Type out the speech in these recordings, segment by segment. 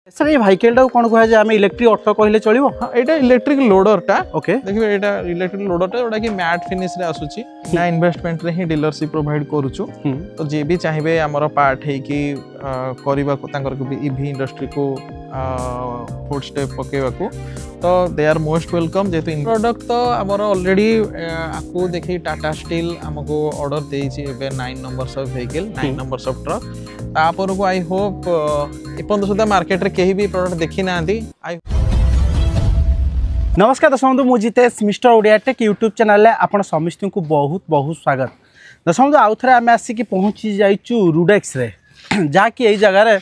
Sir ये vehicle कौन कह जाए आम इलेक्ट्रिक ऑटो कहले चलिबो एटा इलेक्ट्रिक लोडरटा ओके देखिए एटा इलेक्ट्रिक लोडरटा जोटा कि मैट फिनिश रे आसुची ना इन्वेस्टमेंट रे ही डीलरशिप प्रोवाइड करूछु तो जे भी चाहिए हमर पार्ट है कि करबा को तांकर को ईवी इंडस्ट्री को फुट स्टेप पकेबा को तो दे आर मोस्ट वेलकम जेतु इन प्रोडक्ट तो हमर ऑलरेडी आपको देखि टाटा स्टील हमको ऑर्डर देछि एबे 9 numbers of vehicle 9 numbers of truck तापर को आई होप एपन सुधा मार्केट रे केही भी प्रोडक्ट देखि नांदी आई नमस्कार दर्शक बंधु मुझे Jitesh mister Odia take YouTube channel में आपन समस्त को बहुत बहुत स्वागत। दर्शक बंधु आउ थे आम आसिक पहुँची जाइचु रुडेक्स रे जहाँकि यही जगार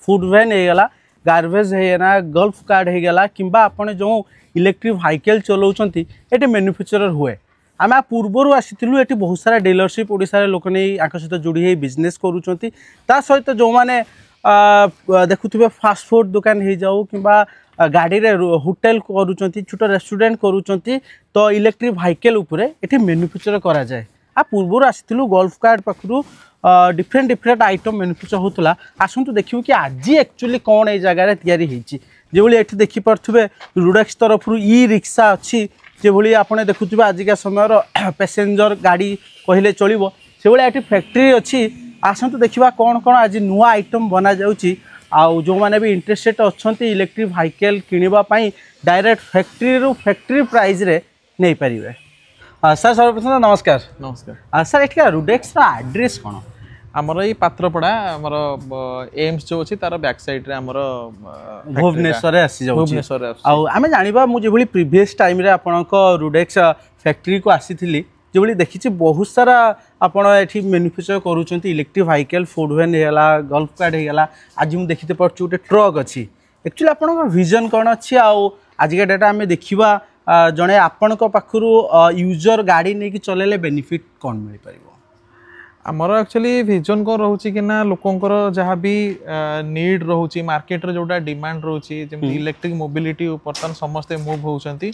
फूड वैन होगा गार्बेज होना गल्फ कार्ड होगा कि आपड़ जो इलेक्ट्रिक व्हीकल चलाऊँ ये मैन्युफैक्चरर हुए आम पूर्वर आसीलु ये बहुत सारा डीलरशिप ओडिशा लोक नहीं सहित जोड़ी बिजनेस करुँच सहित जो मैंने देखुवे फास्ट फूड दुकान हो जाऊ कि गाड़ी रे होटेल करुँच छोट रेस्टोरेंट करुँच तो इलेक्ट्रिक व्हीकल उपरे ये मैन्युफैक्चर करा जाए आ पूर्वर आसीलु गल्फ कार्ड पाखु डिफरेंट डिफरेंट आइटम मैन्युफैक्चर होता आसतु देखिए कि आज एक्चुअली कौन ये जगह जो ये देखिपे रुडेक्स तरफ ई रिक्शा अच्छी जो भाई आपने देखुवे आजिका समय पैसेंजर गाड़ी कहले चलो से भाई ये फैक्ट्री अच्छी आसतु देखा कौन कौन आज नुआ आइटम बना जाउची आउ जो मैंने भी इंटरेस्टेड अच्छा इलेक्ट्रिक व्हीकल किणापी डायरेक्ट फैक्ट्री प्राइस रे नहीं पारे। सर सर्वप्रथम नमस्कार। नमस्कार सर ये रुडेक्स एड्रेस कौन आमर ये पात्रपड़ा आमर एम्स जो अच्छी तार बैक साइड रे आमर भुवनेश्वर आसी जाउची आमे जानिबा मु जेभली प्रीवियस टाइम रे आपनक रुडेक्स फैक्ट्री को आसीथिली जो देखी बहुत सारा आपड़ ये मैन्युफैक्चर करुँच इलेक्ट्रिक व्हीकल फूड वैन होगा गल्फ कार्ड होगा आज मुझे देखते पार्टी गोटे ट्रक अच्छी एक्चुअली आपन विजन कौन अच्छी आजिका डेट आम देखा जड़े आपण पाखु यूजर गाड़ी नहीं चलेले बेनिफिट कौन मिल पार आमर एक्चुअली विजन कौन रोचे कि ना लोकंकर जहाँ भी नीड रोचे मार्केट रे जोटा डिमांड रोचे जमी इलेक्ट्रिक मोबिलिटी बर्तमान समस्ते मुव होती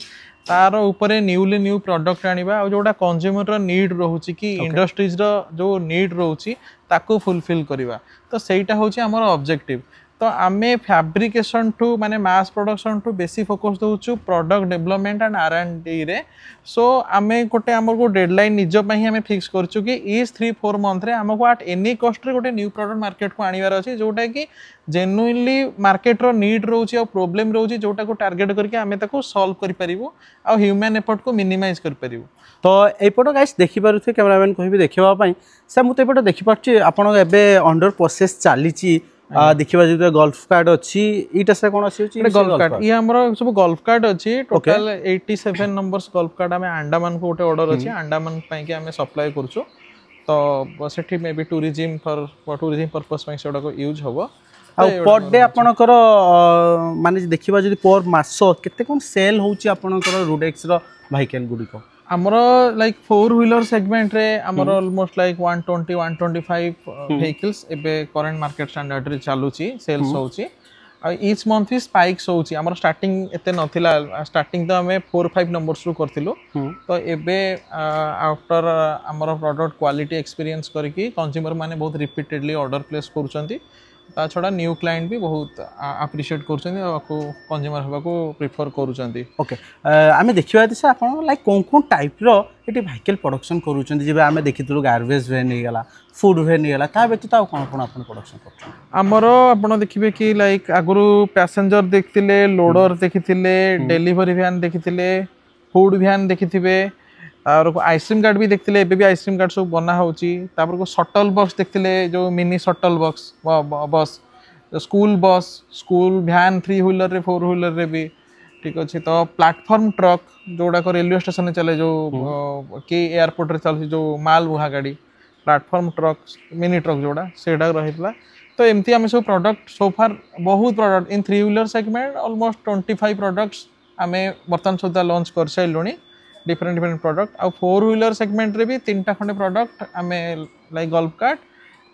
तार उपरे न्यूली न्यू प्रोडक्ट आनिबा और जोटा कंज्यूमर नीड रोचे कि इंडस्ट्रीज जो नीड रोचे ताको फुलफिल करवा तो सेटा होची हमर ऑब्जेक्टिव तो आमे फैब्रिकेशन टू माने मास प्रोडक्शन टू बेसी फोकस दउछु प्रोडक्ट डेवलपमेंट एंड R&D रे सो आमे गोटे हमर को डेडलाइन निज पई हमें फिक्स करछु कि इस 3-4 मंथ रे हमको एट एनी कॉस्ट रे गोटे न्यू प्रोडक्ट मार्केट को आनिवार अछि जोटा कि जेन्युइनली मार्केट रो नीड रहउछि और प्रॉब्लम रहउछि जोटा को टार्गेट करके आमे ताको सॉल्व करि परिबो और ह्यूमन एफर्ट को मिनिमाइज कर परिबो। तो एपट गाइस देखि पारुथे कैमरामैन कहबी देखिबा पई से मु तो एपट देखि पारछि आपण एबे अंडर प्रोसेस चालीछि देखिबा जो गल्फ कार्ड अच्छी इटा से कोन अछि गल्फ कार्ड ये हमरो सब गल्फ कार्ड अछि टोटल 87 नंबर्स गल्फ कार्ड हमें अंडमान को गोटे ऑर्डर अछि अंडमान पई के हमें सप्लाई करछु तो सेठी मे भी टूरिज्म पर्पस पई सेडा को यूज होबो आ पर डे आपनकर माने देखिबा जदी पर मास केते कोन सेल होउची आपनकर रुडेक्स रो व्हीकल गुडी को आमर लाइक 4 व्हीलर सेगमेंट रे आमर ऑलमोस्ट लाइक 120-125 व्हीकल्स एबे करंट मार्केट स्टैंडर्ड रे चालुची सेल्स होउची आ ईच मंथ भी स्पाइक्स होउची आमर स्टार्टिंग एते नथिला स्टार्टिंग तो हमें 4-5 नंबर्स रु करथिलु तो एबे आफ्टर आमर प्रोडक्ट क्वालिटी एक्सपीरियंस करके कंज्यूमर माने बहुत रिपीटेडली ऑर्डर प्लेस करूचंती ता छड़ा न्यू क्लाइंट भी बहुत अप्रिशिएट करछन को कंज्यूमर होबा को प्रेफर करूचंती। ओके आमे देखिबा से आपण लाइक कोन कोन टाइप रो एटी व्हीकल प्रोडक्शन करूचंती जेबे आमे देखितलु गार्बेज वैन हे गेला फूड वैन हे गेला ता व्यतीत आ कोन कोन आपण प्रोडक्शन करछन हमरो आपण देखिबे कि लाइक आगुरु पैसेंजर देखथिले लोडर देखिथिले डिलीवरी वैन देखिथिले फूड वैन देखिथिबे और आइसक्रीम कार्ड भी देखते भी आइसक्रीम कार्ड सब बना होची तापर को शटल बॉक्स देखते जो mini shuttle box bus school bus school van 3 wheeler रे 4 व्हीलर रे भी ठीक अच्छे तो प्लेटफॉर्म ट्रक जोड़ा को रेलवे स्टेशन चले जो के एयरपोर्ट रे चलसी जो माल बुहा गाड़ी प्लेटफॉर्म ट्रक मिनी ट्रक जोड़ा सेटा रहितला तो एमती आम सब प्रोडक्ट सो फार बहुत product in 3 wheeler segment almost 25 products आम बर्तमान सुधा लॉन्च कर साइलुनी डिफरेंट प्रोडक्ट आ 4 व्हीलर सेगमेंट रे भी 3टा खंडे प्रोडक्ट आमे like gulf card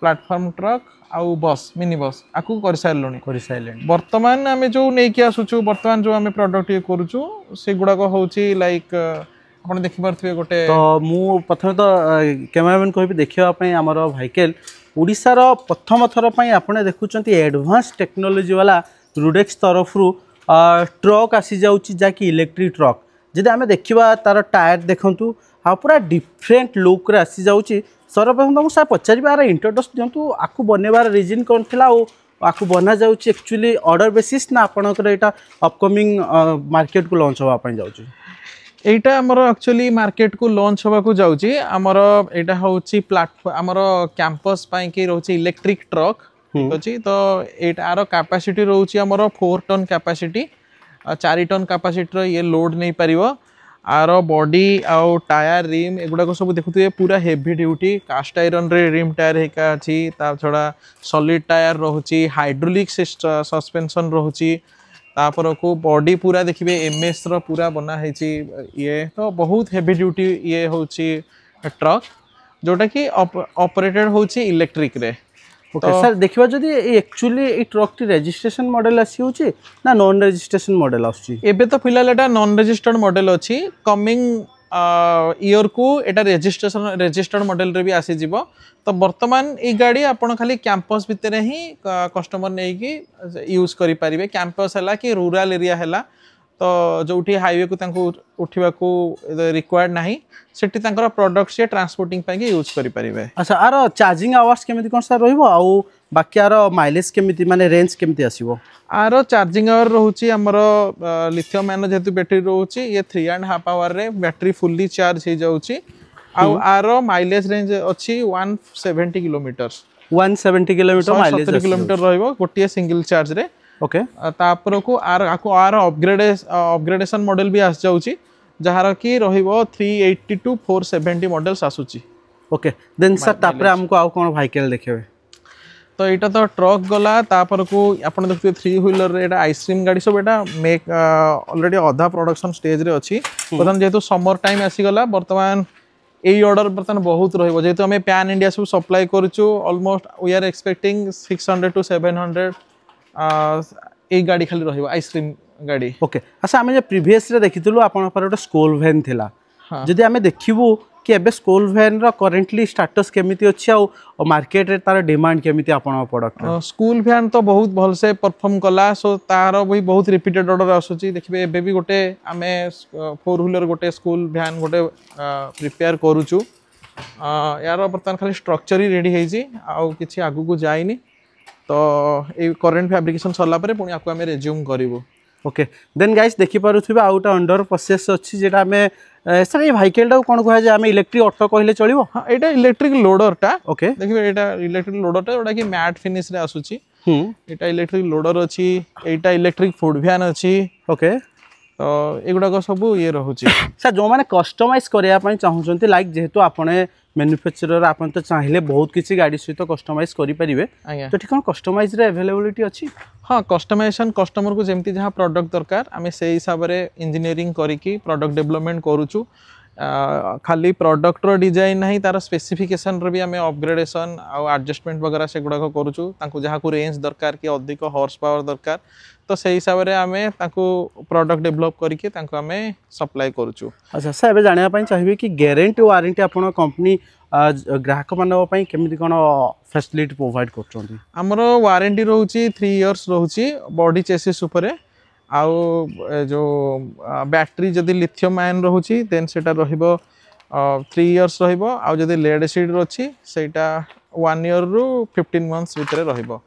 platform truck आउ बस मिनी बस आकु कर साइलुनी वर्तमान आमे जो नै कि आसुछु वर्तमान जो आमे प्रोडक्ट ये करूछु से गुडा को होची लाइक आपण देखि परथबे गोटे तो मु प्रथम तो कैमरामैन कहबी देखिबा पई हमर व्हीकल ओडिसा रो प्रथम थर पई आपण देखुचंती एडवांस टेक्नोलॉजी वाला रुडेक्स तरफ ट्रक आसी जाउची जाकि इलेक्ट्रिक ट्रक जदि आम देखा तार टायर देखु हाँ पूरा डिफरेंट लुक रे आसी जाउची सर्वप्रथम तुमको सर पचार यार इंट्रोडक्स दिंतु आपको बनवार रिजन कौन थी आपको बना जाउची एक्चुअली ऑर्डर बेसिस ना आपनकर एटा अपकमिंग मार्केट को लॉन्च होगा जाउची এইটা আমার একচুয়ালি মার্কেট কু লঞ্চ হওয়া যাচ্ছি আমার এটা হচ্ছে প্লাটফর্ম আমার ক্যাম্পস পাই কি রয়েছে ইলেকট্রিক ট্রক ঠিক আছে তো এইটার ক্যাপাসিটি রয়েছে আমার 4 টন ক্যাপাসিটি 4 টন ক্যাপাসিটির ইয়ে লোড নেই পারিব আর বডি আউ টায়ার রিম এগুড়া সব দেখুথিবে পুরা হেভি ডিউটি কাস্ট আয়রন রে রিম টায়ার হেকা আছে তা ছড়া সলিড টায়ার রহুছি হাইড্রোলিক সসপেনশন রহুছি तापर को बॉडी पूरा देखिए एमएस रो पूरा बना है ये तो बहुत हेवी ड्यूटी ये होची ट्रक जोटा कि ऑपरेटेड होची इलेक्ट्रिक रे ओके सर देखिबा जदी एक्चुअली ए ट्रक टी रजिस्ट्रेशन मॉडल आसी होची ना नॉन रजिस्ट्रेशन मॉडल आसी एबे तो फिलहाल एटा नॉन रजिस्टर्ड मॉडल अछि कमिंग ईयर को एटा रजिस्टर्ड मॉडल रे भी आसी जिवो तो वर्तमान ये गाड़ी आपन खाली कैंपस भितर ही कस्टमर नहीं कि यूज करि परिबे कैंपस हला कि रूरल एरिया हला तो जोठी हाईवे को तांको उठिबा को रिक्वायर्ड नाही सेठी तांकर प्रोडक्ट्स ये ट्रांसपोर्टिंग पाई यूज करि परिबे अच्छा आरो चार्जिंग आवर्स केमिति कोन सर रहइबो आउ बाकी आरो माइलेज केमिति माने रेंज केमिति आसीबो आरो चार्जिंग आवर रहउची हमरो लिथियम आयन जेतु बैटरी रहउची ये 3.5 आवर रे बैटरी फुल्ली चार्ज हो जाउची आउ आरो माइलेज रेंज अछि 170 किलोमीटर 170 किलोमीटर माइलेज 70 किलोमीटर रहइबो गोटिए सिंगल चार्ज रे ओके तापर को आर अपग्रेडेशन मॉडल भी आस जाउची जहार की रहिबो 380 टू 470 मॉडल्स आसुची ओके देन सर तापर हमको आउ कोन व्हीकल देखिबे तो एटा तो ट्रक गला तापर को आपण देखिबे 3 व्हीलर रे एटा आइसक्रीम गाड़ी सब एटा मेक ऑलरेडी आधा प्रोडक्शन स्टेज रे अछि प्रथम जेतु समर टाइम आसी गला वर्तमान এই অর্ডার বর্তমান বহুত রহিব যেহেতু আমি প্যান ইন্ডিয়া সব সপ্লাই করছু almost we are expecting 600 to 700 এই গাড়ি খালি রহিব আইসক্রিম গাড়ি ओके अच्छा आमे जे प्रीवियस रे देखितलु आपन पर ओटा स्कूल वैन थिला जदि आमे देखिबु कि एबे स्कूल वैन रो करेंटली स्टेटस केमिति अछि आ मार्केट रे तार डिमांड केमिति आपन प्रोडक्ट स्कूल वैन तो बहुत भल से परफॉर्म कला सो तार भी बहुत रिपीटेड ऑर्डर आसुची देखिबे एबे भी गोटे आमे 4 व्हीलर गोटे स्कूल वैन गोटे प्रिपेयर करूछु यार बर्तमान खाली स्ट्रक्चर ही रेडी हेजी आ किछि आगु को जाइनी तो ए करंट फैब्रिकेशन सरला परे पुनी आपको हमें रिज्यूम करिवो ओके देन गाइस देखि पारुथिबा आउटा अंडर प्रोसेस अछि जेटा हमें सर ये व्हीकल टा कोन कहै जे हमें इलेक्ट्रिक ऑटो कहले चलिबो हां एटा इलेक्ट्रिक लोडर टा ओके देखिबे एटा इलेक्ट्रिक लोडर टा जोटा कि मैट फिनिश रे आसुची एटा इलेक्ट्रिक लोडर अछि एटा इलेक्ट्रिक फूड वैन अछि ओके तो एगुडा को सब ये रहउची सर जो माने कस्टमाइज करिया पई चाहउचंती लाइक जेहेतु आपने मैन्युफैक्चरर आपन तो चाहिले बहुत किछि गाड़ी सहित कस्टमाइज करि परिबे तो ठीक कोन कस्टमाइज रे अवेलेबिलिटी अछि हाँ कस्टमाइजेशन कस्टमर को जेमती जहाँ प्रोडक्ट दरकार आम से हिसाब से इंजीनियरिंग करिकी प्रोडक्ट डेवलपमेंट करूछु खाली प्रोडक्ट रो डिजाइन नहीं तार स्पेसिफिकेशन रे भी आम अपग्रेडेशन आउ एडजस्टमेंट वगैरह से गुड़ाक करूछु तांको जहाँ को रेंज दरकार कि अधिक हॉर्स पावर दरकार तो से हिसाब से आम प्रोडक्ट डेवलप करके आम सप्लाई करूछु अच्छा सर एबे जानिया पई चाहिबे कि गारंटी वारंटी आपन कंपनी ग्राहक मानव पई केमिति कोन फैसिलिटी प्रोवाइड करछोंती हमरो वारंटी रहउची 3 इयर्स रहउची बॉडी चेसिस ऊपर आउ जो बैटरी जदि लिथियम आयन रहउची देन सेटा रहिबो 3 इयर्स रहिबो आउ जदि लेड एसिड रहउची सेटा 1 इयर रु 15 मंथ्स भीतर रहिबो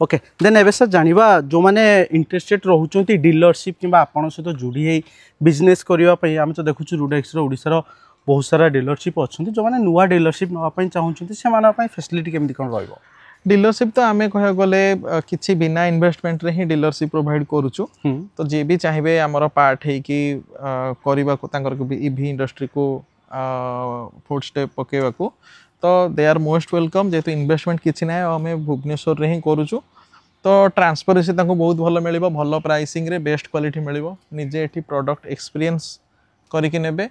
ओके देन एबे सर जानिबा जो माने इंटरेस्टेड रहउचोंती डीलरशिप किबा आपन सहित जुड़ी हे बिजनेस करिवा पई हम तो देखुछु रुडेक्स रो ओडिसा रो बहुत सारा डीलरशिप अच्छी जो मैंने नुआ डीलरशिप नापी चाहूँ से फैसिलिटी केमती कौन रहिबो डीलरशिप तो आम कह गले किसी बिना इन्वेस्टमेंट रे ही डीलरशिप प्रोवाइड करूछु तो जे भी चाहिए आमर पार्ट है कि करबा को तांकर को ईवी इंडस्ट्री को फुट स्टेप पकेबा को तो दे आर मोस्ट वेलकम जेतु इन्वेस्टमेंट किसी ना आम भुवनेश्वर रे ही करूछु तो ट्रांसपेरेंसी तांको बहुत भल मिलिबो भल प्राइसिंग रे बेस्ट क्वालिटी मिलिबो निजे एठी प्रोडक्ट एक्सपीरियंस करिके नेबे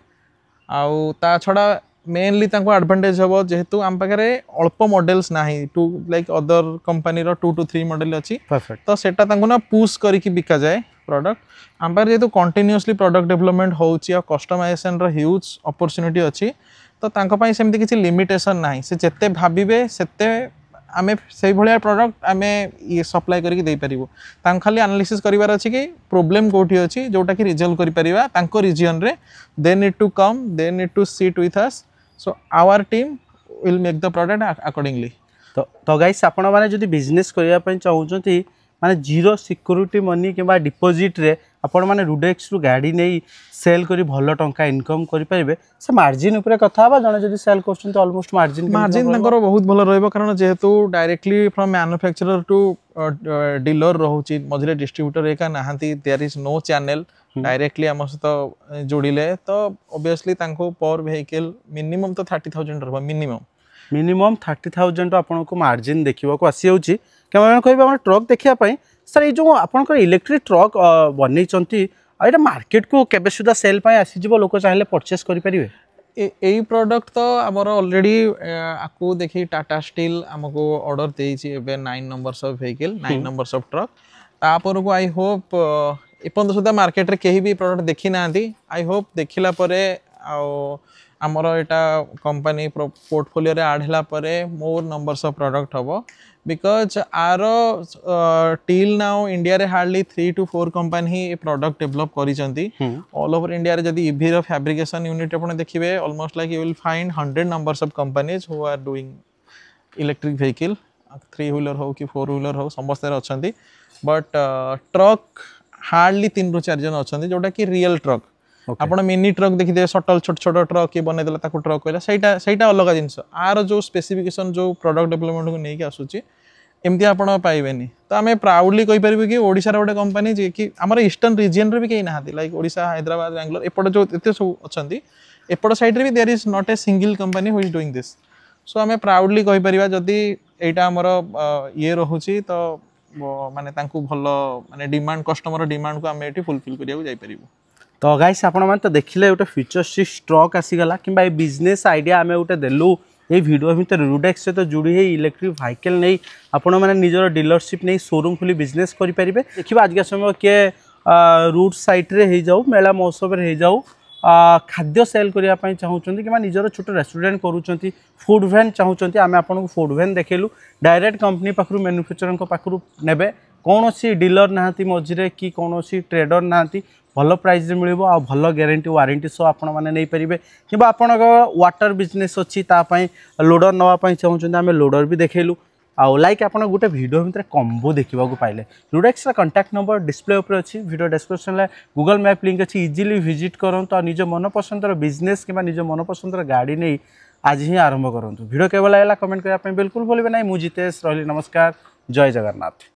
आउ ता छड़ा मेनली तांको एडवांटेज हबो जेहेतु आम पाखरे अल्प मॉडल्स नाही टू लाइक अदर कंपनी रो 2 to 3 मॉडल अछि तो सेटा तांको ना पुश करिकि बिका जाए प्रोडक्ट आम पाखरे जेहेतु कंटिन्यूअसली प्रोडक्ट डेवलपमेंट होउची आ कस्टमाइजेशन रो ह्यूज अपॉर्चुनिटी अछि तो तांको पई सेमति किछि लिमिटेशन नाही से जत्ते भाबिबे सेते आमे से भाया प्रोडक्ट आमे ये सप्लाई करके दे पारिबो तां खाली एनालिसिस करिवार अछि कि प्रॉब्लम कोठी अछि जोटा कि रिजल्व करि परिबा तांको रीजन रे they need to come they need to sit with us so our team will make the product accordingly तो गाइस आपण माने जदि बिजनेस करिया पई चाहउचंती माने जीरो सिक्योरिटी मनी किबा डिपॉजिट रे आपण माने रुडेक्स रु गाड़ी नहीं सेल करी भलो टंका इनकम करि परिबे से मार्जिन ऊपर कथा बा जने जदि सेल करछन तो ऑलमोस्ट मार्जिन तांकर बहुत भलो रहबो कारण जेहेतु directly from manufacturer to dealer रहउची मझरे डिस्ट्रीब्यूटर एका नाहंती there is no channel directly हम सहित जोड़िले तो ऑब्वियसली तांको पर व्हीकल मिनिमम तो 30,000 रहबो मिनिमम 30,000 आपन को मार्जिन देखिबा को आसी होची केमा कहबे हम ट्रक देखिया पई सर ए जो आपन को इलेक्ट्रिक ट्रक बनै चंती एटा मार्केट को केबे सुदा सेल पई आसी जिवो लोक चाहिले परचेस करि परिबे एई प्रोडक्ट तो हमर ऑलरेडी आकु देखि टाटा स्टील हमको ऑर्डर देइछि एबे 9 numbers of vehicle 9 numbers of truck तापर को आई होप एपन सुदा मार्केट रे केही भी प्रोडक्ट देखि नांती आई होप देखिला परे आ आमर एटा कंपनी पोर्टफोलियो रे ऐड हला परे मोर नंबर्स ऑफ प्रोडक्ट हबो because are till now India रे हार्डली 3 to 4 कंपनी ए प्रोडक्ट डेवलप करी चंती ऑल ओवर इंडिया रे जदी ईवी रो फैब्रिकेशन यूनिट आपण देखिबे almost like you will find 100 numbers of companies who are doing electric vehicle 3 wheeler हो कि 4 व्हीलर हो समस्त रे अछंती बट ट्रक हार्डली 3 ରୁ 4 जन अछंती जोटा कि रियल ट्रक आपण मिनी ट्रक देखिदे सटल छोट छोट ट्रक के बने देला ताको ट्रक कहला सेटा अलग जिंस आर जो स्पेसिफिकेशन जो प्रोडक्ट डेवलपमेंट को नेकी आसुची एमती आपण पाइबेनी तो आमे प्राउडली कहि परिबे कि ओडिसा रे गोटे कंपनी जे कि हमर ईस्टर्न रीजन रे भी केही नाहाती लाइक ओडिसा हैदराबाद बेंगलोर एपड जो एते सब अछंती एपड साइड रे भी there is not a single company who is doing this so आमे प्राउडली कहि परिबा जदी एटा हमर ये रहुची तो माने तांकू भलो माने डिमांड कस्टमर डिमांड को आमे एटी फुलफिल करिया जाई परिबो तो गाइस आपण माने तो देखिले गोटे फ्यूचरिस्टिक ट्रक आसीगला कि बिजनेस आइडिया आमे गोटे देलु ये वीडियो भितर रुडेक्स सहित जोड़ी है इलेक्ट्रिक व्हीकल नहीं आपण मैंने निजर डीलरशिप नहीं शोरूम खोली बिजनेस करेंगे देखिए आज के समय किए रूट साइट रे हो जाऊ मेला महोत्सव रे हो जाऊ खाद्य सेल करने चाहूँगी कि निजर छोट रेस्टोरेंट करूँ फूड वैन चाहूँगी आम आपको फूड वैन देखेलु डायरेक्ट कंपनी पाखु मैन्युफैक्चरर पाखु ने कौन सी डीलर ना मझे कि कौन सी ट्रेडर ना भल प्राइस मिल भल ग्यारंटी वारंटी सह आपण मैंने नहीं पारे कि आपण वाटर बिजनेस अच्छी लोडर नापी चाहूँगी आम लोडर भी देखेलु आउ लाइक आप गोटे वीडियो भितर कम्बो देखा पाइले रुडेक्स कंटाक्ट नंबर डिस्प्ले उपर अच्छी वीडियो डिस्क्रिप्शन में गूगल मैप लिंक अच्छी इजिली विजिट करूँ निज मनपसंदर बिजनेस कि निज मनपसंदर गाड़ी नहीं आज ही आरंभ करूँ वीडियो केवल लगला कमेंट करने बिल्कुल भूलें ना मुझे जितेश रही नमस्कार जय जगन्नाथ।